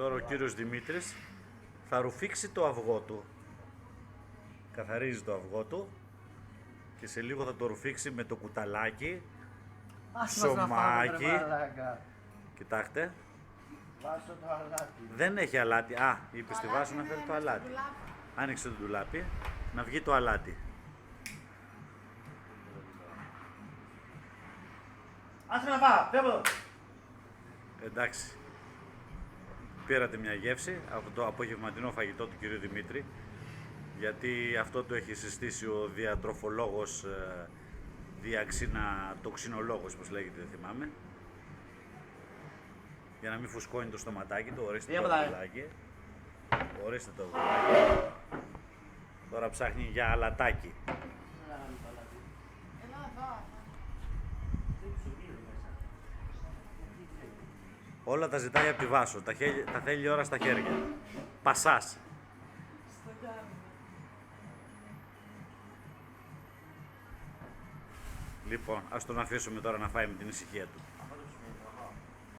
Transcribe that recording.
Τώρα ο κύριος Δημήτρης θα ρουφήξει το αυγό του. Καθαρίζει το αυγό του και σε λίγο θα το ρουφήξει με το κουταλάκι, ψωμάκι. Κοιτάξτε. Βάσω το αλάτι. Δεν έχει αλάτι. Α, είπε στη Βάσο να φέρει το αλάτι. Άνοιξε το ντουλάπι, να βγει το αλάτι. Άσε να πάω, φεύγω. Εντάξει. Πήρατε μια γεύση από το απογευματινό φαγητό του κυρίου Δημήτρη, γιατί αυτό το έχει συστήσει ο διατροφολόγος Διαξίνα τοξινολόγος, πως λέγεται, δεν θυμάμαι. Για να μην φουσκώνει το στοματάκι του, ορίστε το αυγουλάκι. Ορίστε το αυγουλάκι. Τώρα ψάχνει για αλατάκι. Όλα τα ζητάει από τη Βάσο, τα θέλει ώρα στα χέρια. Πασάς. Λοιπόν, ας τον αφήσουμε τώρα να φάει με την ησυχία του.